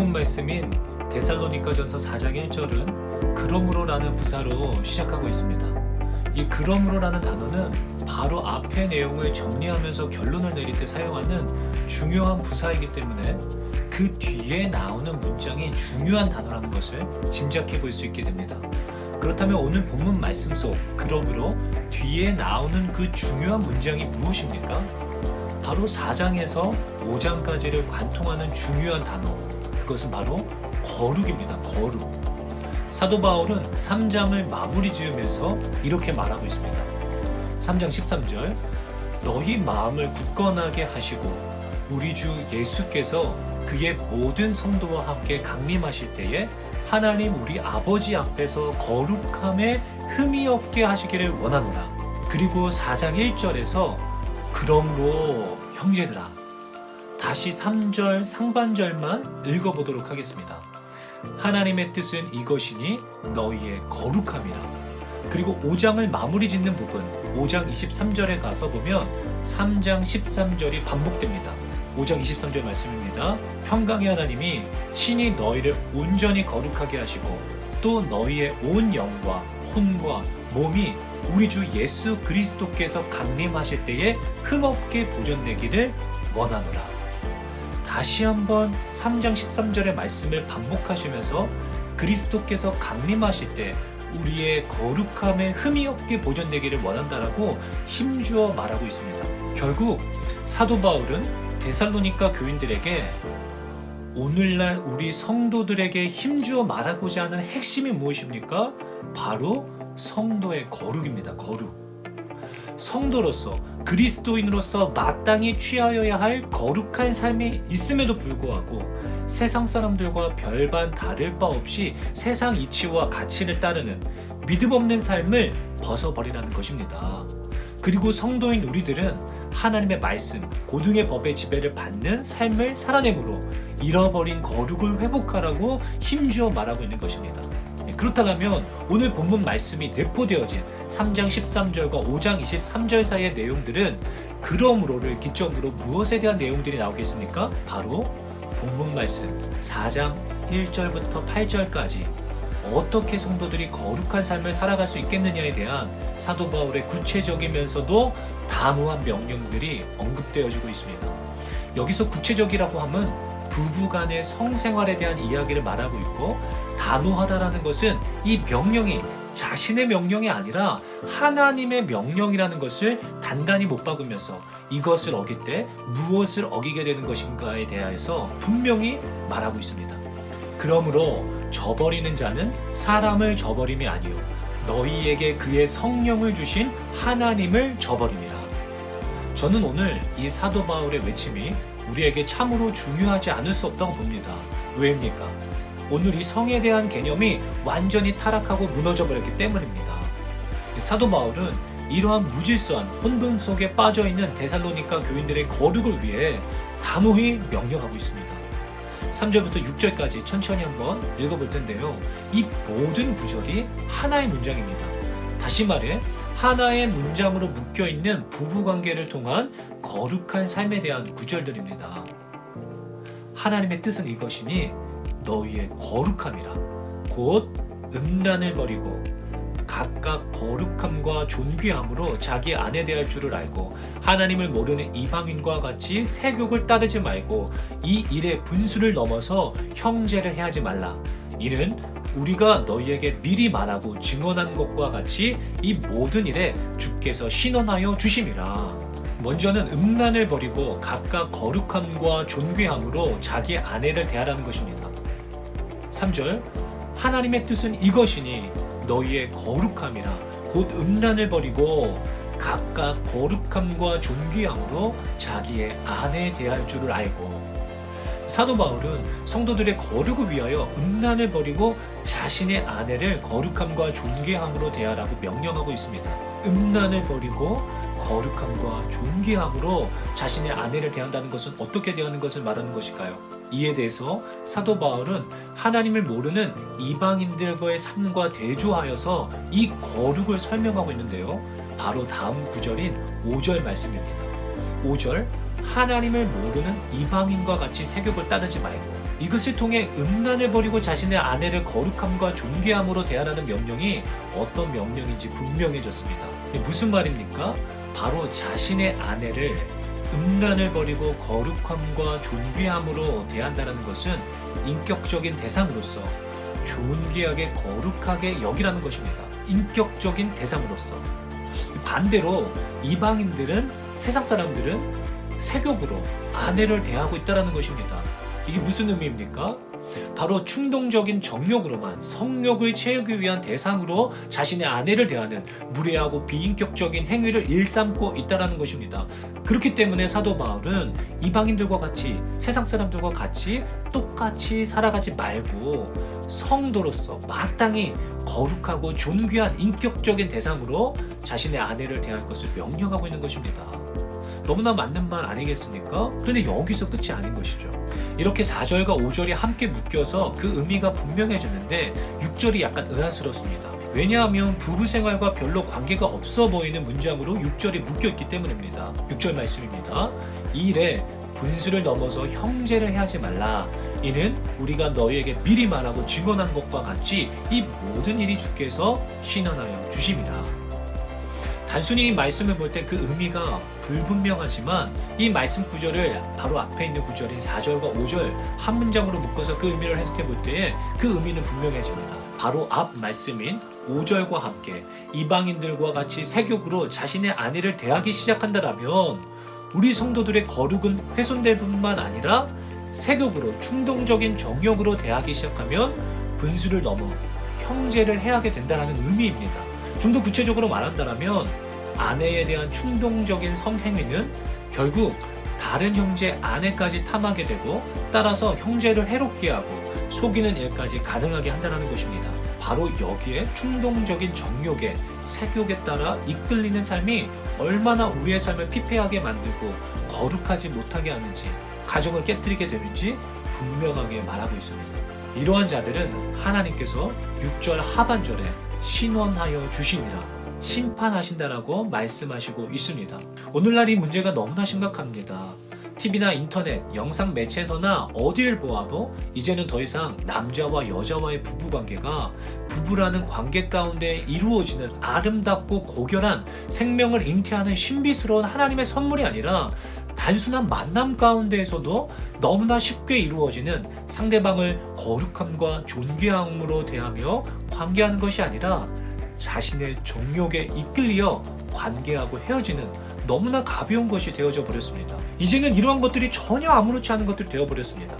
본문 말씀인 데살로니가전서 4장 1절은 그러므로라는 부사로 시작하고 있습니다. 이 그러므로라는 단어는 바로 앞의 내용을 정리하면서 결론을 내릴 때 사용하는 중요한 부사이기 때문에 그 뒤에 나오는 문장이 중요한 단어라는 것을 짐작해 볼 수 있게 됩니다. 그렇다면 오늘 본문 말씀 속 그러므로 뒤에 나오는 그 중요한 문장이 무엇입니까? 바로 4장에서 5장까지를 관통하는 중요한 단어, 그것은 바로 거룩입니다. 거룩. 사도 바울은 3장을 마무리 지으면서 이렇게 말하고 있습니다. 3장 13절, 너희 마음을 굳건하게 하시고 우리 주 예수께서 그의 모든 성도와 함께 강림하실 때에 하나님 우리 아버지 앞에서 거룩함에 흠이 없게 하시기를 원하노라. 그리고 4장 1절에서 그러므로 형제들아, 다시 3절 상반절만 읽어보도록 하겠습니다. 하나님의 뜻은 이것이니 너희의 거룩함이라. 그리고 5장을 마무리 짓는 부분 5장 23절에 가서 보면 3장 13절이 반복됩니다. 5장 23절 말씀입니다. 평강의 하나님이 친히 너희를 온전히 거룩하게 하시고 또 너희의 온 영과 혼과 몸이 우리 주 예수 그리스도께서 강림하실 때에 흠없게 보존되기를 원하노라. 다시 한번 3장 13절의 말씀을 반복하시면서 그리스도께서 강림하실 때 우리의 거룩함에 흠이 없게 보존되기를 원한다라고 힘주어 말하고 있습니다. 결국 사도 바울은 데살로니가 교인들에게 오늘날 우리 성도들에게 힘주어 말하고자 하는 핵심이 무엇입니까? 바로 성도의 거룩입니다. 거룩. 성도로서 그리스도인으로서 마땅히 취하여야 할 거룩한 삶이 있음에도 불구하고 세상 사람들과 별반 다를 바 없이 세상 이치와 가치를 따르는 믿음 없는 삶을 벗어버리라는 것입니다. 그리고 성도인 우리들은 하나님의 말씀, 고등의 법의 지배를 받는 삶을 살아내므로 잃어버린 거룩을 회복하라고 힘주어 말하고 있는 것입니다. 그렇다면 오늘 본문 말씀이 내포되어진 3장 13절과 5장 23절 사이의 내용들은 그러므로를 기점으로 무엇에 대한 내용들이 나오겠습니까? 바로 본문 말씀 4장 1절부터 8절까지 어떻게 성도들이 거룩한 삶을 살아갈 수 있겠느냐에 대한 사도 바울의 구체적이면서도 단호한 명령들이 언급되어지고 있습니다. 여기서 구체적이라고 하면 부부간의 성생활에 대한 이야기를 말하고 있고, 단호하다라는 것은 이 명령이 자신의 명령이 아니라 하나님의 명령이라는 것을 단단히 못 박으면서 이것을 어길 때 무엇을 어기게 되는 것인가에 대해서 분명히 말하고 있습니다. 그러므로 저버리는 자는 사람을 저버림이 아니요 너희에게 그의 성령을 주신 하나님을 저버림이라. 저는 오늘 이 사도 바울의 외침이 우리에게 참으로 중요하지 않을 수 없다고 봅니다. 왜입니까? 오늘 이 성에 대한 개념이 완전히 타락하고 무너져 버렸기 때문입니다. 사도 바울은 이러한 무질서한 혼돈 속에 빠져있는 데살로니가 교인들의 거룩을 위해 단호히 명령하고 있습니다. 3절부터 6절까지 천천히 한번 읽어볼 텐데요. 이 모든 구절이 하나의 문장입니다. 다시 말해 하나의 문장으로 묶여있는 부부관계를 통한 거룩한 삶에 대한 구절들입니다. 하나님의 뜻은 이것이니 너희의 거룩함이라. 곧 음란을 버리고 각각 거룩함과 존귀함으로 자기 아내 대할 줄을 알고 하나님을 모르는 이방인과 같이 세욕을 따르지 말고 이 일의 분수를 넘어서 형제를 해하지 말라. 이는 우리가 너희에게 미리 말하고 증언한 것과 같이 이 모든 일에 주께서 신원하여 주심이라. 먼저는 음란을 버리고 각각 거룩함과 존귀함으로 자기 아내를 대하라는 것입니다. 3절, 하나님의 뜻은 이것이니 너희의 거룩함이라. 곧 음란을 버리고 각각 거룩함과 존귀함으로 자기의 아내에 대할 줄을 알고. 사도 바울은 성도들의 거룩을 위하여 음란을 버리고 자신의 아내를 거룩함과 존귀함으로 대하라고 명령하고 있습니다. 음란을 버리고 거룩함과 존귀함으로 자신의 아내를 대한다는 것은 어떻게 대하는 것을 말하는 것일까요? 이에 대해서 사도 바울은 하나님을 모르는 이방인들과의 삶과 대조하여서 이 거룩을 설명하고 있는데요. 바로 다음 구절인 5절 말씀입니다. 5절, 하나님을 모르는 이방인과 같이 세욕을 따르지 말고. 이것을 통해 음란을 버리고 자신의 아내를 거룩함과 존귀함으로 대하라는 명령이 어떤 명령인지 분명해졌습니다. 무슨 말입니까? 바로 자신의 아내를 음란을 버리고 거룩함과 존귀함으로 대한다는 것은 인격적인 대상으로서 존귀하게 거룩하게 여기라는 것입니다. 인격적인 대상으로서. 반대로 이방인들은, 세상 사람들은 세욕으로 아내를 대하고 있다는 것입니다. 이게 무슨 의미입니까? 바로 충동적인 정욕으로만 성욕을 채우기 위한 대상으로 자신의 아내를 대하는 무례하고 비인격적인 행위를 일삼고 있다는 것입니다. 그렇기 때문에 사도 바울은 이방인들과 같이, 세상 사람들과 같이 똑같이 살아가지 말고 성도로서 마땅히 거룩하고 존귀한 인격적인 대상으로 자신의 아내를 대할 것을 명령하고 있는 것입니다. 너무나 맞는 말 아니겠습니까? 그런데 여기서 끝이 아닌 것이죠. 이렇게 4절과 5절이 함께 묶여서 그 의미가 분명해졌는데 6절이 약간 의아스럽습니다. 왜냐하면 부부 생활과 별로 관계가 없어 보이는 문장으로 6절이 묶여있기 때문입니다. 6절 말씀입니다. 이 일에 분수를 넘어서 형제를 해하지 말라. 이는 우리가 너희에게 미리 말하고 증언한 것과 같이 이 모든 일이 주께서 신원하여 주심이라. 단순히 이 말씀을 볼 때 그 의미가 불분명하지만 이 말씀 구절을 바로 앞에 있는 구절인 4절과 5절 한 문장으로 묶어서 그 의미를 해석해 볼 때에 그 의미는 분명해집니다. 바로 앞 말씀인 5절과 함께 이방인들과 같이 세욕으로 자신의 아내를 대하기 시작한다면 우리 성도들의 거룩은 훼손될 뿐만 아니라 세욕으로 충동적인 정욕으로 대하기 시작하면 분수를 넘어 형제를 해하게 된다는 의미입니다. 좀 더 구체적으로 말한다면 아내에 대한 충동적인 성행위는 결국 다른 형제 아내까지 탐하게 되고 따라서 형제를 해롭게 하고 속이는 일까지 가능하게 한다는 것입니다. 바로 여기에 충동적인 정욕에 색욕에 따라 이끌리는 삶이 얼마나 우리의 삶을 피폐하게 만들고 거룩하지 못하게 하는지, 가정을 깨뜨리게 되는지 분명하게 말하고 있습니다. 이러한 자들은 하나님께서 6절 하반절에 신원하여 주시니라, 심판하신다라고 말씀하시고 있습니다. 오늘날 이 문제가 너무나 심각합니다. TV나 인터넷, 영상 매체에서나 어디를 보아도 이제는 더 이상 남자와 여자와의 부부관계가 부부라는 관계 가운데 이루어지는 아름답고 고결한 생명을 잉태하는 신비스러운 하나님의 선물이 아니라 단순한 만남 가운데에서도 너무나 쉽게 이루어지는 상대방을 거룩함과 존귀함으로 대하며 관계하는 것이 아니라 자신의 정욕에 이끌려 관계하고 헤어지는 너무나 가벼운 것이 되어져 버렸습니다. 이제는 이러한 것들이 전혀 아무렇지 않은 것들이 되어버렸습니다.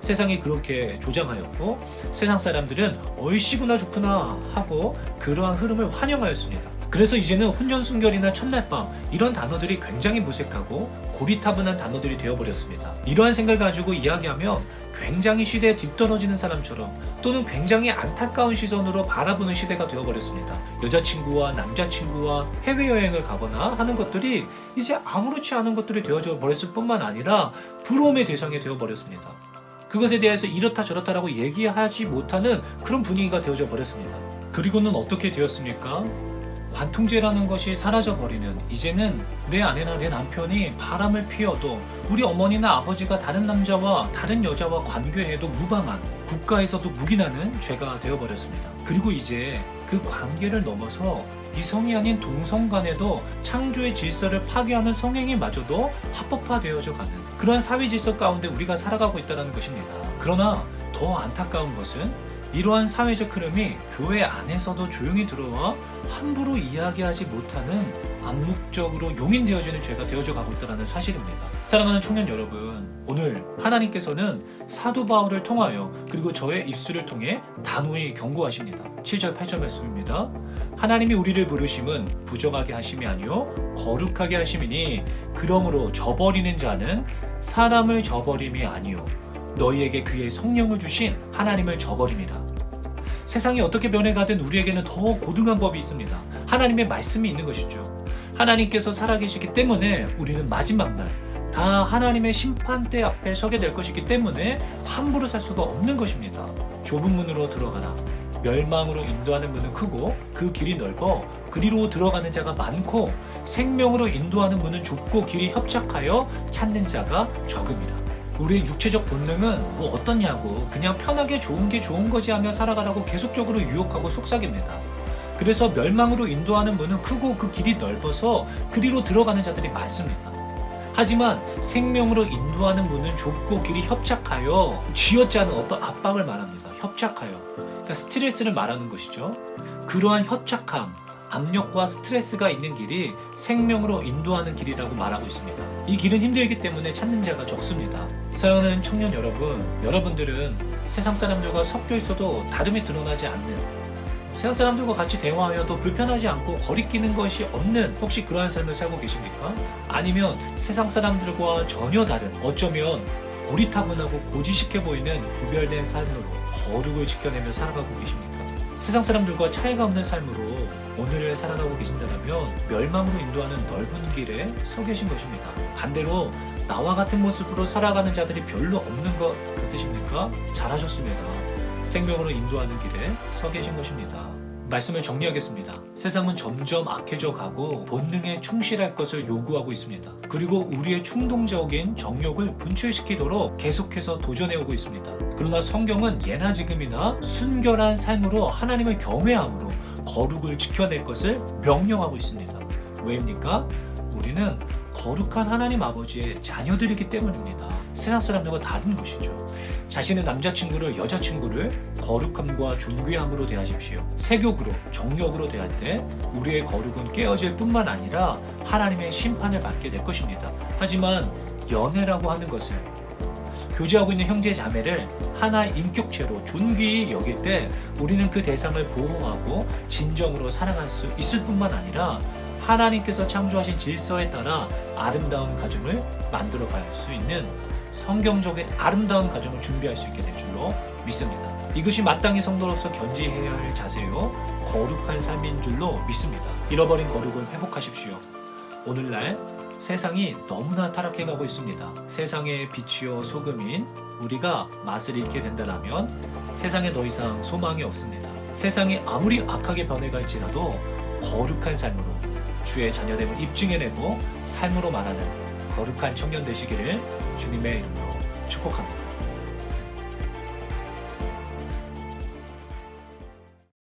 세상이 그렇게 조장하였고 세상 사람들은 얼씨구나 좋구나 하고 그러한 흐름을 환영하였습니다. 그래서 이제는 혼전순결이나 첫날밤 이런 단어들이 굉장히 무색하고 고리타분한 단어들이 되어버렸습니다. 이러한 생각을 가지고 이야기하면 굉장히 시대에 뒤떨어지는 사람처럼 또는 굉장히 안타까운 시선으로 바라보는 시대가 되어버렸습니다. 여자친구와 남자친구와 해외여행을 가거나 하는 것들이 이제 아무렇지 않은 것들이 되어져 버렸을 뿐만 아니라 부러움의 대상이 되어버렸습니다. 그것에 대해서 이렇다 저렇다라고 얘기하지 못하는 그런 분위기가 되어져 버렸습니다. 그리고는 어떻게 되었습니까? 관통죄라는 것이 사라져버리는, 이제는 내 아내나 내 남편이 바람을 피워도 우리 어머니나 아버지가 다른 남자와 다른 여자와 관계해도 무방한, 국가에서도 묵인하는 죄가 되어버렸습니다. 그리고 이제 그 관계를 넘어서 이성이 아닌 동성 간에도 창조의 질서를 파괴하는 성행위마저도 합법화되어져 가는 그러한 사회 질서 가운데 우리가 살아가고 있다는 것입니다. 그러나 더 안타까운 것은 이러한 사회적 흐름이 교회 안에서도 조용히 들어와 함부로 이야기하지 못하는 암묵적으로 용인되어지는 죄가 되어져 가고 있다는 사실입니다. 사랑하는 청년 여러분, 오늘 하나님께서는 사도 바울을 통하여 그리고 저의 입술을 통해 단호히 경고하십니다. 7절 8절 말씀입니다. 하나님이 우리를 부르심은 부정하게 하심이 아니요 거룩하게 하심이니 그러므로 저버리는 자는 사람을 저버림이 아니요 너희에게 그의 성령을 주신 하나님을 저버림이라. 세상이 어떻게 변해가든 우리에게는 더 고등한 법이 있습니다. 하나님의 말씀이 있는 것이죠. 하나님께서 살아계시기 때문에 우리는 마지막 날 다 하나님의 심판대 앞에 서게 될 것이기 때문에 함부로 살 수가 없는 것입니다. 좁은 문으로 들어가라. 멸망으로 인도하는 문은 크고 그 길이 넓어 그리로 들어가는 자가 많고 생명으로 인도하는 문은 좁고 길이 협착하여 찾는 자가 적음이라. 우리의 육체적 본능은 뭐 어떻냐고 그냥 편하게 좋은 게 좋은 거지 하며 살아가라고 계속적으로 유혹하고 속삭입니다. 그래서 멸망으로 인도하는 문은 크고 그 길이 넓어서 그리로 들어가는 자들이 많습니다. 하지만 생명으로 인도하는 문은 좁고 길이 협착하여 쥐어짜는 어떤 압박을 말합니다. 협착하여. 그러니까 스트레스를 말하는 것이죠. 그러한 협착함, 압력과 스트레스가 있는 길이 생명으로 인도하는 길이라고 말하고 있습니다. 이 길은 힘들기 때문에 찾는 자가 적습니다. 사랑하는 청년 여러분, 여러분들은 세상 사람들과 섞여 있어도 다름이 드러나지 않는, 세상 사람들과 같이 대화하여도 불편하지 않고 거리끼는 것이 없는 혹시 그러한 삶을 살고 계십니까? 아니면 세상 사람들과 전혀 다른, 어쩌면 고리타분하고 고지식해 보이는 구별된 삶으로 거룩을 지켜내며 살아가고 계십니까? 세상 사람들과 차이가 없는 삶으로 오늘을 살아가고 계신다면 멸망으로 인도하는 넓은 길에 서 계신 것입니다. 반대로 나와 같은 모습으로 살아가는 자들이 별로 없는 것 같으십니까? 잘하셨습니다. 생명으로 인도하는 길에 서 계신 것입니다. 말씀을 정리하겠습니다. 세상은 점점 악해져 가고 본능에 충실할 것을 요구하고 있습니다. 그리고 우리의 충동적인 정욕을 분출시키도록 계속해서 도전해오고 있습니다. 그러나 성경은 예나 지금이나 순결한 삶으로 하나님을 경외함으로 거룩을 지켜낼 것을 명령하고 있습니다. 왜입니까? 우리는 거룩한 하나님 아버지의 자녀들이기 때문입니다. 세상 사람들과 다른 것이죠. 자신의 남자친구를 여자친구를 거룩함과 존귀함으로 대하십시오. 세욕으로 정욕으로 대할 때 우리의 거룩은 깨어질 뿐만 아니라 하나님의 심판을 받게 될 것입니다. 하지만 연애라고 하는 것을, 교제하고 있는 형제 자매를 하나의 인격체로 존귀히 여길 때 우리는 그 대상을 보호하고 진정으로 사랑할 수 있을 뿐만 아니라 하나님께서 창조하신 질서에 따라 아름다운 가정을 만들어 갈 수 있는 성경적인 아름다운 가정을 준비할 수 있게 될 줄로 믿습니다. 이것이 마땅히 성도로서 견지해야 할 자세요, 거룩한 삶인 줄로 믿습니다. 잃어버린 거룩을 회복하십시오. 오늘날 세상이 너무나 타락해가고 있습니다. 세상의 빛이요 소금인 우리가 맛을 잃게 된다면 세상에 더 이상 소망이 없습니다. 세상이 아무리 악하게 변해갈지라도 거룩한 삶으로 주의 자녀됨을 입증해내고 삶으로 말하는 거룩한 청년 되시기를 주님의 이름으로 축복합니다.